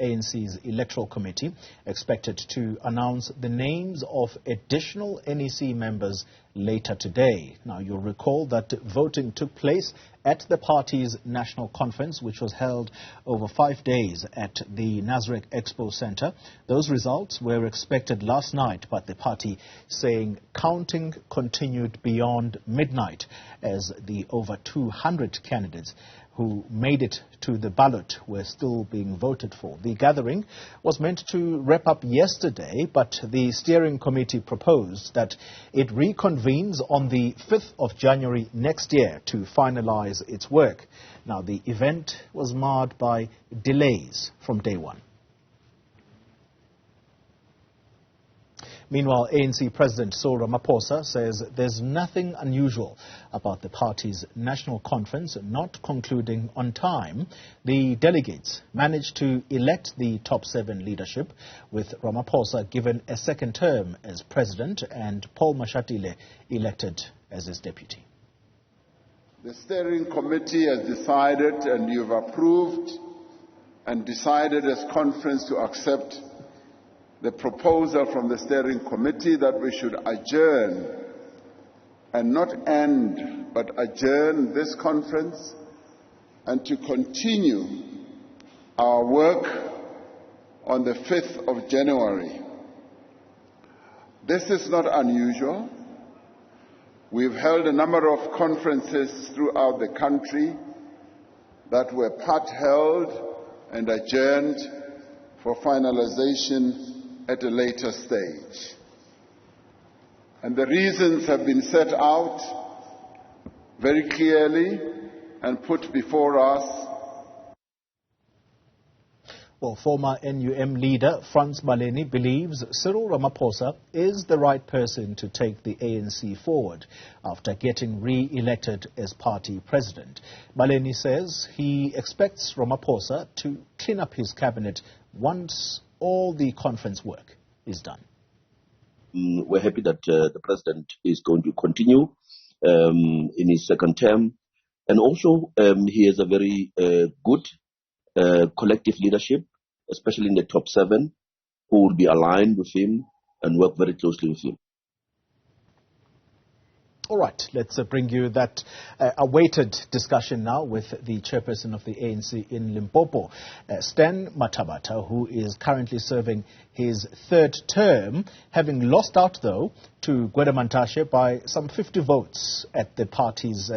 ANC's Electoral Committee, expected to announce the names of additional NEC members later today. Now, you'll recall that voting took place at the party's national conference, which was held over 5 days at the Nasrec Expo Center. Those results were expected last night, but the party saying counting continued beyond midnight as the over 200 candidates who made it to the ballot were still being voted for. The gathering was meant to wrap up yesterday, but the steering committee proposed that it reconvenes on the 5th of January next year to finalize its work. Now, the event was marred by delays from day one. Meanwhile, ANC President Ramaphosa says there's nothing unusual about the party's national conference not concluding on time. The delegates managed to elect the top 7 leadership, with Ramaphosa given a second term as president and Paul Mashatile elected as his deputy. The steering committee has decided, and you've approved and decided as conference to accept the proposal from the steering committee that we should adjourn and not end, but adjourn this conference and to continue our work on the 5th of January. This is not unusual. We've held a number of conferences throughout the country that were part held and adjourned for finalization at a later stage. And the reasons have been set out very clearly and put before us. Well, former NUM leader Frans Maleni believes Cyril Ramaphosa is the right person to take the ANC forward after getting re-elected as party president. Maleni says he expects Ramaphosa to clean up his cabinet once all the conference work is done. We're happy that the president is going to continue in his second term. And also, he has a very good collective leadership, especially in the top 7, who will be aligned with him and work very closely with him. All right, let's bring you that awaited discussion now with the chairperson of the ANC in Limpopo, Stan Mathabatha, who is currently serving his 3rd term, having lost out, though, to Gwede by some 50 votes at the party's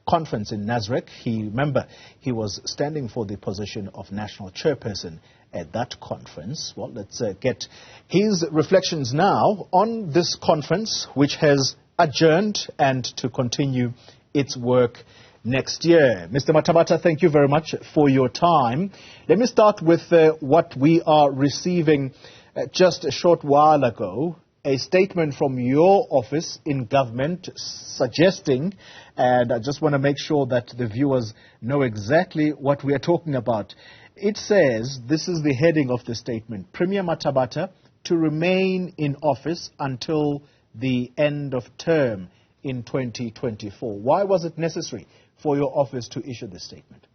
conference in Nasrec. Remember, he was standing for the position of national chairperson at that conference. Well, let's get his reflections now on this conference, which has adjourned and to continue its work next year. Mr. Matabata, thank you very much for your time. Let me start with what we are receiving just a short while ago, a statement from your office in government suggesting, and I just want to make sure that the viewers know exactly what we are talking about. It says, this is the heading of the statement, Premier Matabata to remain in office until the end of term in 2024. Why was it necessary for your office to issue this statement?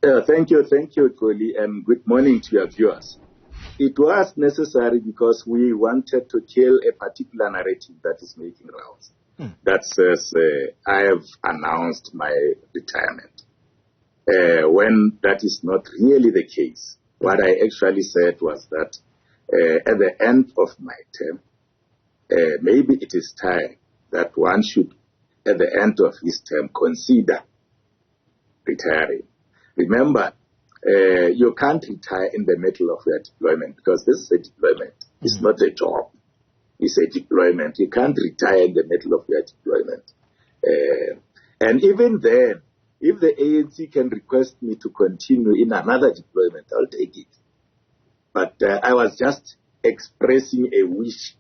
Thank you, Koli, and good morning to your viewers. It was necessary because we wanted to kill a particular narrative that is making rounds. That says, I have announced my retirement. When that is not really the case. What I actually said was that at the end of my term, maybe it is time that one should, at the end of his term, consider retiring. Remember, you can't retire in the middle of your deployment because this is a deployment. It's not a job. It's a deployment. You can't retire in the middle of your deployment. And even then, if the ANC can request me to continue in another deployment, I'll take it. But I was just expressing a wish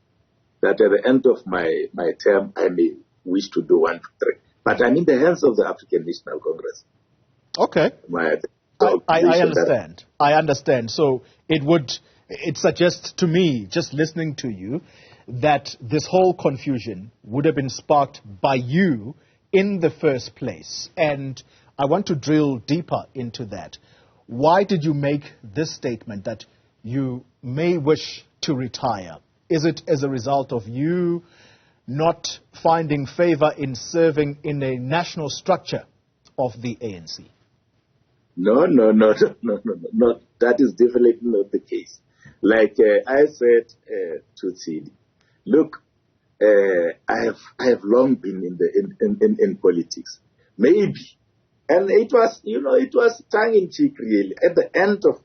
that at the end of my term, I may wish to do 1, 2, 3. But I'm in the hands of the African National Congress. Okay. I understand. I understand. So it suggests to me, just listening to you, that this whole confusion would have been sparked by you in the first place. And I want to drill deeper into that. Why did you make this statement that you may wish to retire? Is it as a result of you not finding favor in serving in a national structure of the ANC? No. That is definitely not the case. Like I said to Tsidi, look, I have long been in politics. Maybe, and it was tongue in cheek really at the end of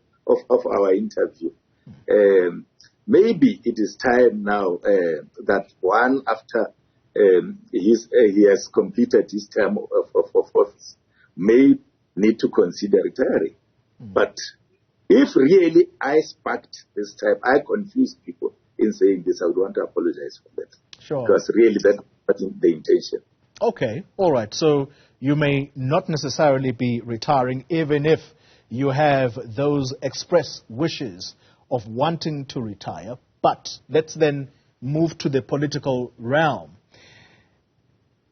our interview. Maybe it is time now that one after he has completed his term of office may need to consider retiring. But if really I sparked this time, I confused people in saying this, I would want to apologize for that. Sure. Because really that wasn't the intention. Okay, all right. So you may not necessarily be retiring even if you have those express wishes of wanting to retire. But let's then move to the political realm.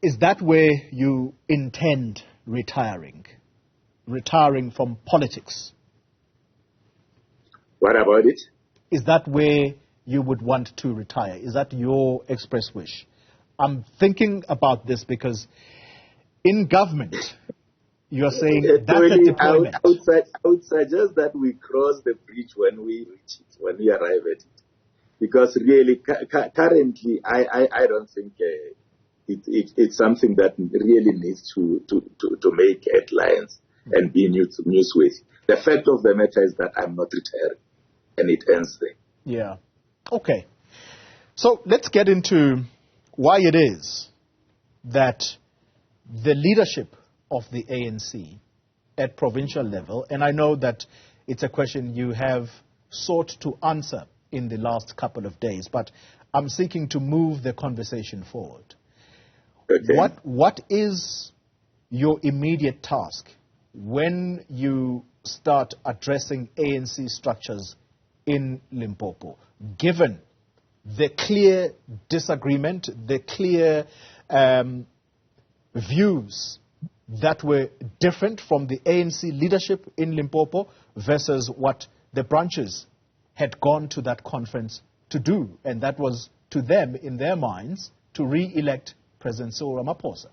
Is that where you intend retiring? Retiring from politics? What about it? Is that where you would want to retire? Is that your express wish? I'm thinking about this because in government, you are saying that's a deployment. I would suggest that we cross the bridge when we reach it, when we arrive at it. Because really, currently, I don't think it's something that really needs to make headlines and be newsworthy. The fact of the matter is that I'm not retiring, and it ends there. Yeah. Okay. So let's get into why it is that the leadership of the ANC at provincial level, and I know that it's a question you have sought to answer in the last couple of days, but I'm seeking to move the conversation forward. Okay. What is your immediate task when you start addressing ANC structures in Limpopo, given the clear disagreement, the clear views that were different from the ANC leadership in Limpopo versus what the branches had gone to that conference to do, and that was to them, in their minds, to re-elect President Cyril Ramaphosa?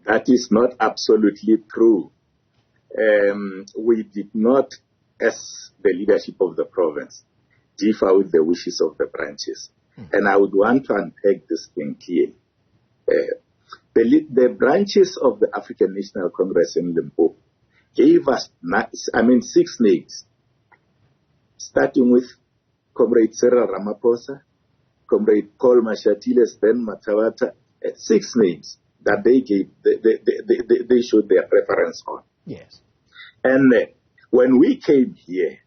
That is not absolutely true. We did not, as the leadership of the province, differ with the wishes of the branches. And I would want to unpack this thing clearly. The branches of the African National Congress in Limpopo gave us 6 names, starting with Comrade Cyril Ramaphosa, Comrade Paul Mashatile, Stan Mathabatha, 6 names that they gave, they showed their preference on. Yes. And when we came here,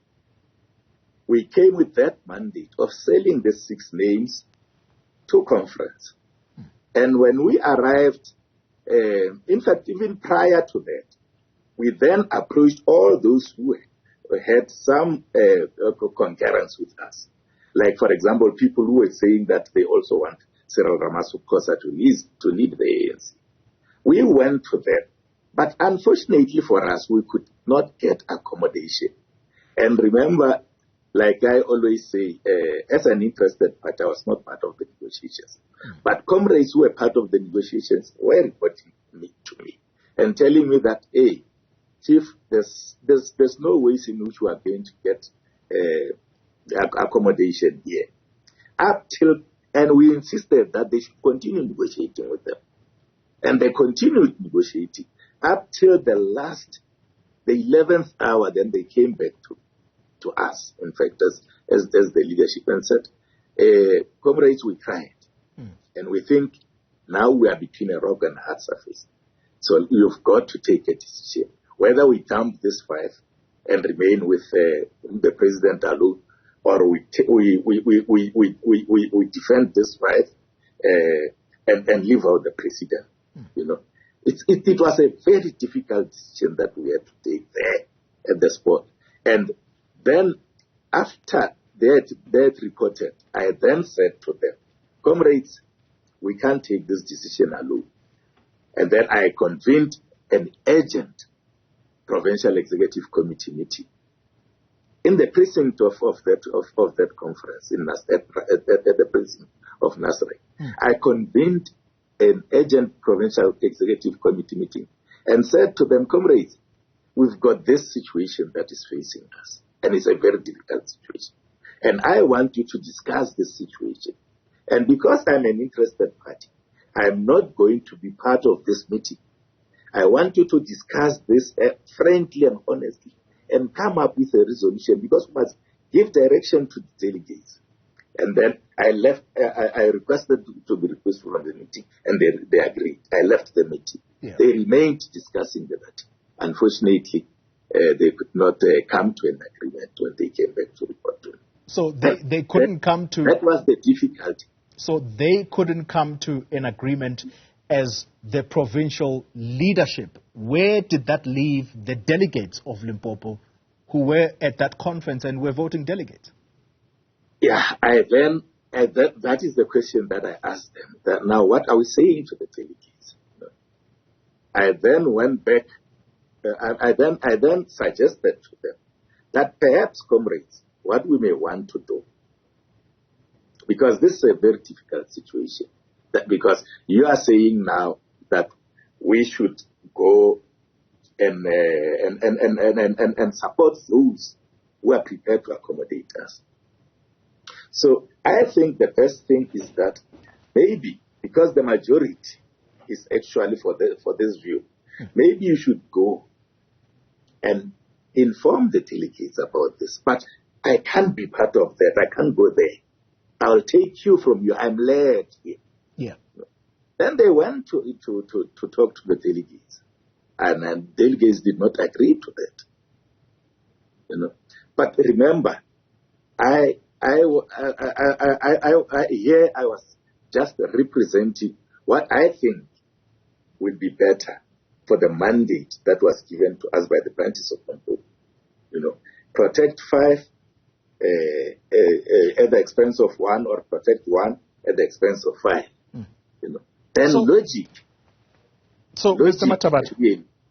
we came with that mandate of selling the 6 names to conference. And when we arrived, in fact, even prior to that, we then approached all those who had some concurrence with us. Like, for example, people who were saying that they also want Cyril Ramaphosa to lead the ANC. We went to them. But unfortunately for us, we could not get accommodation. And remember, like I always say, as an interested party, I was not part of the negotiations. But comrades who were part of the negotiations were reporting to me and telling me that, hey, Chief, there's no ways in which we are going to get accommodation here. And we insisted that they should continue negotiating with them. And they continued negotiating up till the 11th hour. Then they came back to us, in fact, as the leadership, and said, comrades, we tried. And we think now we are between a rock and a hard surface. So you've got to take a decision. Whether we dump this 5 and remain with the president alone, or we defend this 5 and leave out the president. You know, it was a very difficult decision that we had to take there at the spot. And then after that reported, I then said to them, comrades, we can't take this decision alone. And then I convened an urgent provincial executive committee meeting. In the precinct of that conference, at the precinct of Nasrec, I convened an urgent provincial executive committee meeting and said to them, comrades, we've got this situation that is facing us, and it's a very difficult situation. And I want you to discuss this situation. And because I'm an interested party, I'm not going to be part of this meeting. I want you to discuss this frankly and honestly and come up with a resolution, because we must give direction to the delegates. And then I requested to be requested from the meeting, and they agreed. I left the meeting. Yeah. They remained discussing the matter. Unfortunately, they could not come to an agreement when they came back to report to me. So they couldn't come to... That was the difficulty. So they couldn't come to an agreement as the provincial leadership. Where did that leave the delegates of Limpopo who were at that conference and were voting delegates? Yeah, that is the question that I asked them. That now, what are we saying to the delegates? I then went back. I then suggested to them that perhaps, comrades, what we may want to do, because this is a very difficult situation, because you are saying now that we should go and support those who are prepared to accommodate us. So I think the best thing is that maybe, because the majority is actually for this view, maybe you should go and inform the delegates about this. But I can't be part of that. I can't go there. I'll take you from you. I'm led here. Yeah. Then they went to talk to the delegates, and delegates did not agree to that. But remember, here I was just representing what I think would be better for the mandate that was given to us by the branches of Limpopo. Protect 5 at the expense of 1, or protect 1 at the expense of 5. Then logic. So, logic,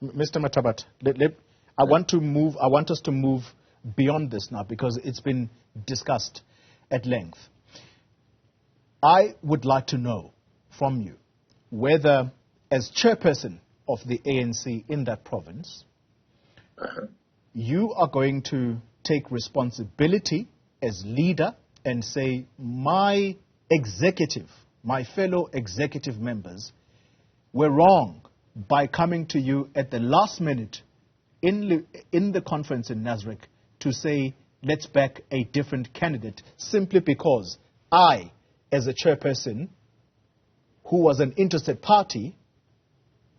Mr. Matabata, I want us to move beyond this now, because it's been discussed at length. I would like to know from you whether, as chairperson of the ANC in that province, you are going to take responsibility as leader and say, my fellow executive members were wrong by coming to you at the last minute in the conference in Nasrec to say, let's back a different candidate, simply because I, as a chairperson who was an interested party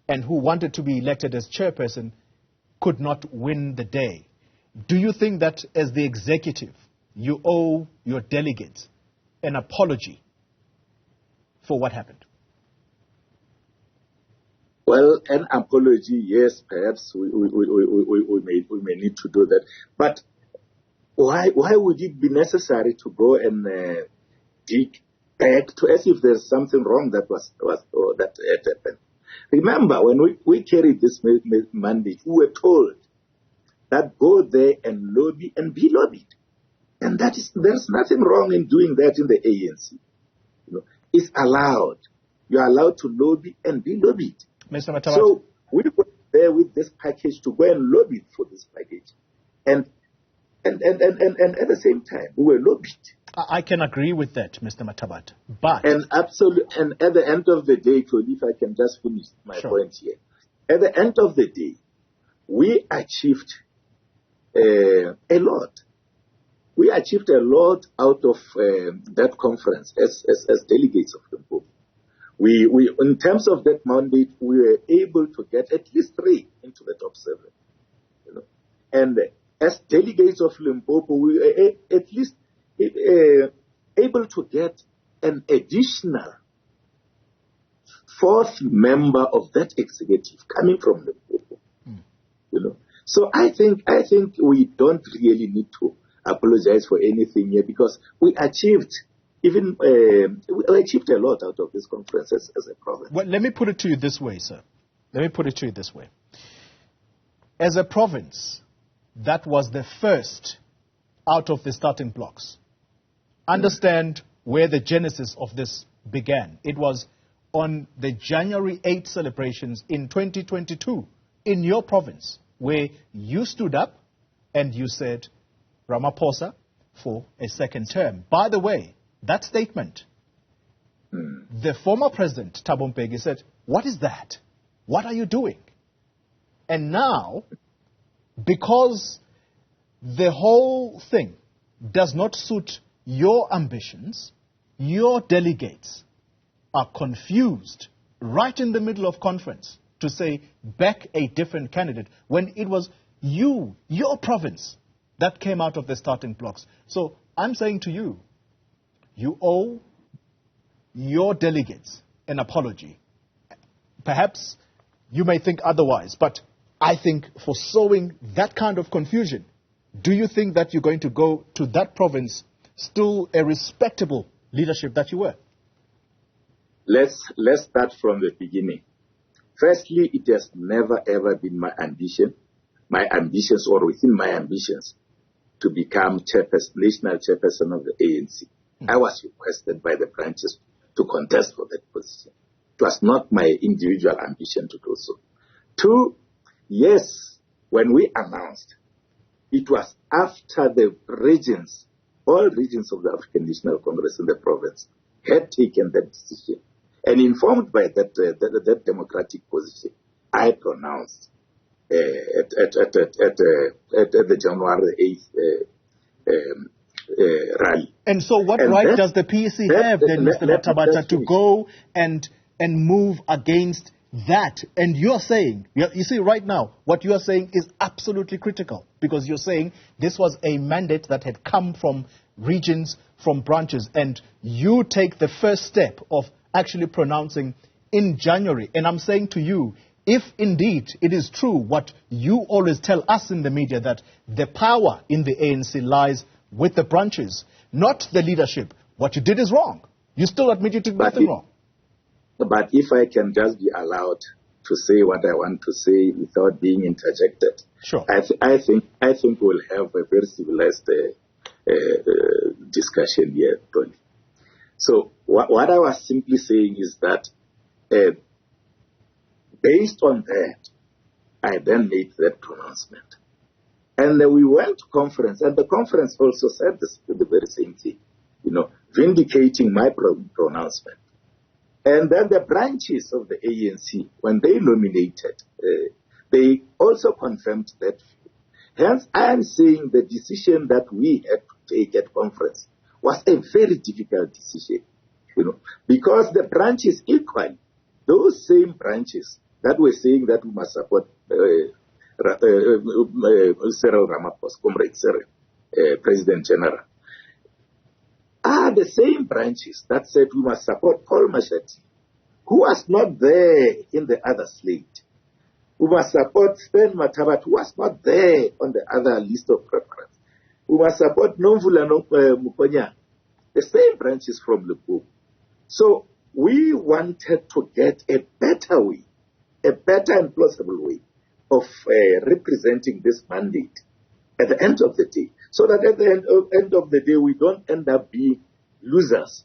and who wanted to be elected as chairperson, could not win the day. Do you think that as the executive, you owe your delegates an apology for what happened? Well, an apology, yes, perhaps we may need to do that. But why would it be necessary to go and dig back to as if there's something wrong that had happened? Remember, when we carried this mandate, we were told that go there and lobby and be lobbied. And there's nothing wrong in doing that in the ANC. It's allowed. You're allowed to lobby and be lobbied. Mr. Matabata. So we were there with this package to go and lobby for this package. And at the same time, we were lobbied. I can agree with that, Mr. Matabata. But and at the end of the day, if I can just finish my point here. At the end of the day, we achieved a lot. We achieved a lot out of that conference as delegates of Limpopo. We, in terms of that mandate, we were able to get at least 3 into the top 7. And as delegates of Limpopo, we were at least able to get an additional 4th member of that executive coming from Limpopo. So I think we don't really need to apologize for anything here, because we achieved we achieved a lot out of this conference as a province. Well, let me put it to you this way, sir. Let me put it to you this way. as a province that was the first out of the starting blocks, understand where the genesis of this began. It was on the January 8 celebrations in 2022 in your province, where you stood up and you said, Ramaphosa for a second term. By the way, that statement, the former president, Thabo Mbeki, said, what is that? What are you doing? And now, because the whole thing does not suit your ambitions, your delegates are confused right in the middle of conference to say, back a different candidate, when it was you, your province, that came out of the starting blocks. So I'm saying to you, you owe your delegates an apology. Perhaps you may think otherwise, but I think for sowing that kind of confusion, do you think that you're going to go to that province still a respectable leadership that you were? Let's start from the beginning. Firstly, it has never ever been my ambitions or within my ambitions to become national chairperson of the ANC. I was requested by the branches to contest for that position. It was not my individual ambition to do so. Two, yes, when we announced, it was after the regions, all regions of the African National Congress in the province had taken that decision. And informed by that democratic position, I pronounced at the January 8th rally. And so what right does the PEC have then, Mr. Matabata, to go and move against that? And you're saying, you see right now, what you're saying is absolutely critical, because you're saying this was a mandate that had come from regions, from branches, and you take the first step of actually pronouncing in January. And I'm saying to you, if indeed it is true what you always tell us in the media, that the power in the ANC lies with the branches, not the leadership, what you did is wrong. You still admit you did nothing wrong. But if I can just be allowed to say what I want to say without being interjected, sure. I think we'll have a very civilized discussion here, Tony. So what I was simply saying is that based on that, I then made that pronouncement. And then we went to conference, and the conference also said the very same thing, vindicating my pronouncement. And then the branches of the ANC, when they nominated, they also confirmed that view. Hence, I am saying the decision that we had to take at conference was a very difficult decision, because the branches equally, those same branches that were saying that we must support Cyril Ramaphosa, Comrade Cyril, President General, are the same branches that said we must support Paul Mashati, who was not there in the other slate. We must support Stan Mathabatha, who was not there on the other list of preference. We must support Nomvula Mukonya, the same branches from Limpopo. So we wanted to get a better way, a better and plausible way of representing this mandate at the end of the day, so that at the end of the day, we don't end up being losers.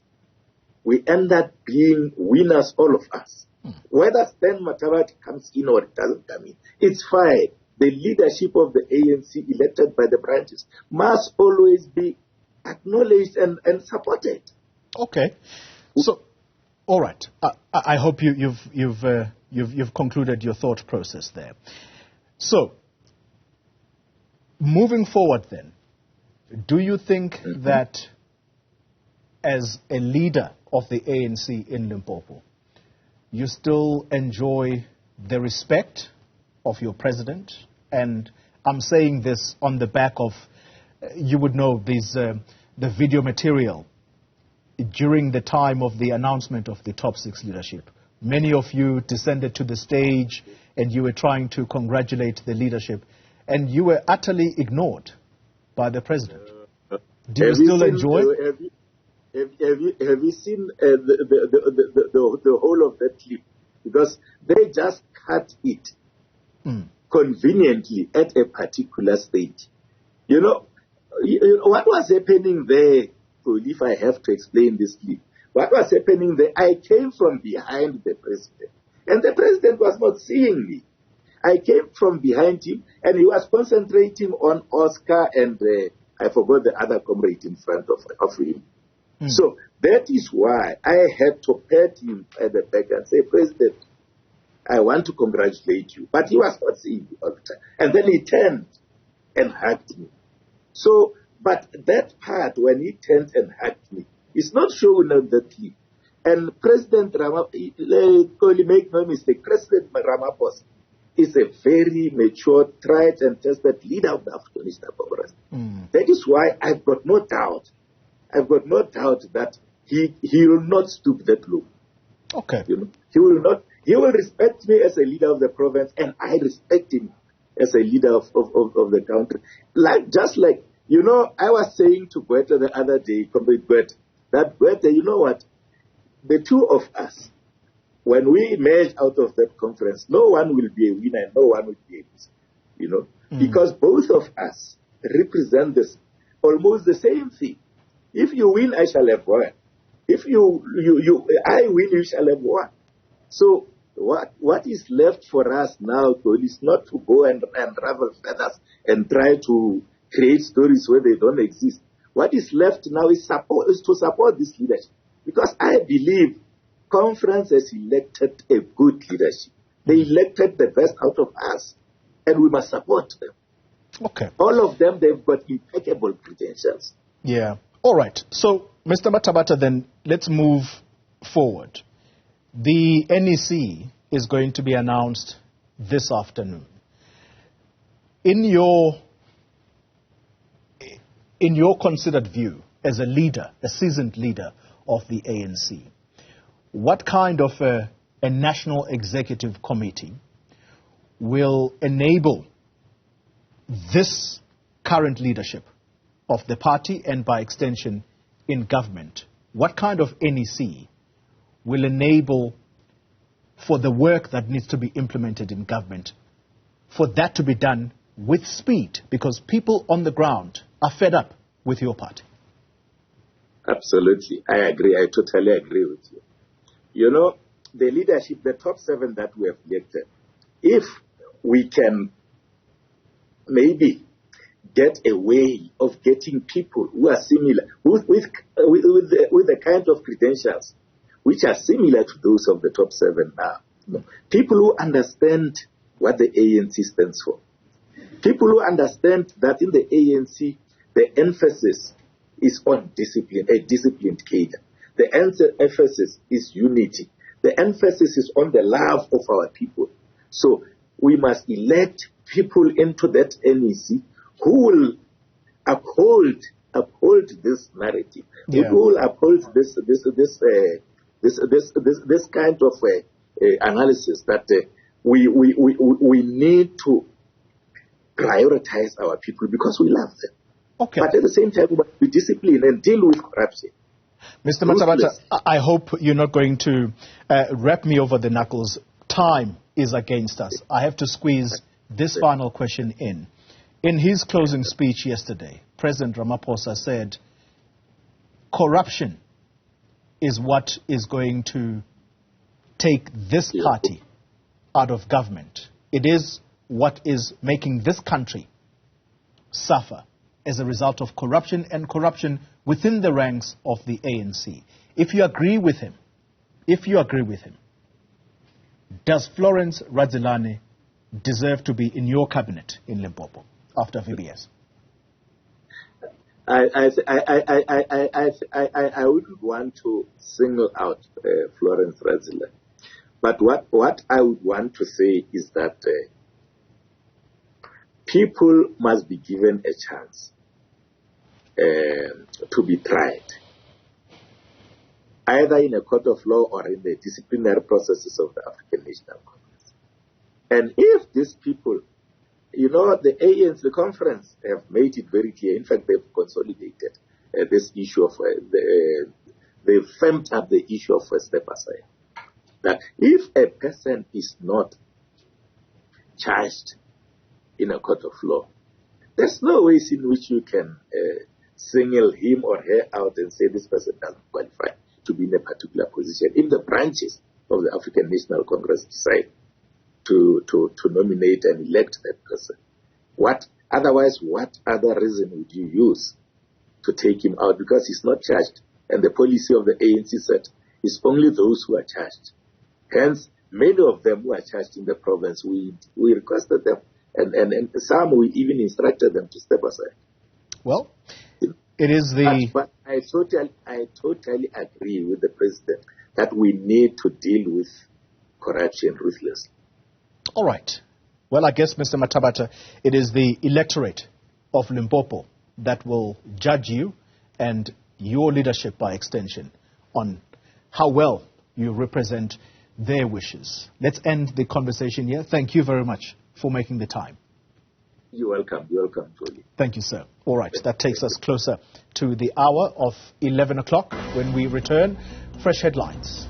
We end up being winners, all of us. Whether Stan Mathabatha comes in or it doesn't come in, it's fine. The leadership of the ANC elected by the branches must always be acknowledged and supported. Okay. So, all right. I hope you've concluded your thought process there. So, moving forward then, do you think that as a leader of the ANC in Limpopo, you still enjoy the respect of your president? And I'm saying this on the back of, you would know, the video material during the time of the announcement of the top six leadership. Many of you descended to the stage and you were trying to congratulate the leadership, and you were utterly ignored by the president. Do you still enjoy? Have you seen the whole of that clip? Because they just cut it conveniently at a particular stage. You know, what was happening there, if I have to explain this, what was happening there, I came from behind the president, and the president was not seeing me. I came from behind him, and he was concentrating on Oscar and I forgot the other comrade in front of him. So that is why I had to pat him at the back and say, President, I want to congratulate you. But he was not seeing me all the time. And then he turned and hugged me. So, but that part, when he turned and hugged me, is not shown on the clip. And President Ramaphosa, make no mistake, President Ramaphosa is a very mature, tried and tested leader of the African National Congress. That is why I've got no doubt. I've got no doubt that he will not stoop that low. Okay. You know, he will not. He will respect me as a leader of the province, and I respect him as a leader of the country. Just like, you know, I was saying to Gweta the other day, Comrade Gweta, that Gweta, you know what? The two of us, when we emerge out of that conference, no one will be a winner and no one will be a loser, you know, because both of us represent this almost the same thing. If you win, I shall have won. If I win, you shall have won. So what is left for us now, is not to go and unravel feathers and try to create stories where they don't exist. What is left now is to support this leadership. Because I believe conference has elected a good leadership. They elected the best out of us, and we must support them. Okay. All of them, they've got impeccable credentials. Yeah. All right. So, Mr. Matabata, then let's move forward. The NEC is going to be announced this afternoon. In your considered view, as a leader, a seasoned leader of the ANC, what kind of a national executive committee will enable this current leadership of the party and by extension in government? What kind of NEC will enable for the work that needs to be implemented in government, for that to be done with speed? Because people on the ground are fed up with your party. Absolutely. I agree. I totally agree with you. You know, the leadership, the top 7 that we have elected, if we can maybe get a way of getting people who are similar, with the kind of credentials which are similar to those of the top 7 now. People who understand what the ANC stands for. People who understand that in the ANC, the emphasis is on discipline, a disciplined cadre. The emphasis is unity. The emphasis is on the love of our people. So we must elect people into that NEC who will uphold this narrative, who will uphold this kind of analysis that we need to prioritize our people because we love them. Okay. But at the same time, we must be disciplined and deal with corruption. Mr. Matabata, I hope you're not going to wrap me over the knuckles. Time is against us. I have to squeeze this final question in. In his closing speech yesterday, President Ramaphosa said, corruption is what is going to take this party out of government. It is what is making this country suffer as a result of corruption and corruption within the ranks of the ANC. If you agree with him, does Florence Radzilane deserve to be in your cabinet in Limpopo after VBS? I wouldn't want to single out Florence Radzilane, but what I would want to say is that people must be given a chance to be tried, either in a court of law or in the disciplinary processes of the African National Congress. And if these people, you know, the ANC, the conference, have made it very clear. In fact, they've consolidated this issue of, they've firmed up the issue of step aside. That if a person is not charged in a court of law. There's no ways in which you can single him or her out and say this person doesn't qualify to be in a particular position. If the branches of the African National Congress decide to nominate and elect that person, what other reason would you use to take him out? Because he's not charged. And the policy of the ANC said is only those who are charged. Hence, many of them who are charged in the province, we requested them, and some we even instructed them to step aside. Well, it is the... But I totally agree with the president that we need to deal with corruption ruthlessly. All right. Well, I guess, Mr. Matabata, it is the electorate of Limpopo that will judge you and your leadership by extension on how well you represent their wishes. Let's end the conversation here. Thank you very much for making the time. You're welcome. You're welcome, Tony. Thank you, sir. All right, that takes us closer to the hour of 11 o'clock when we return. Fresh headlines.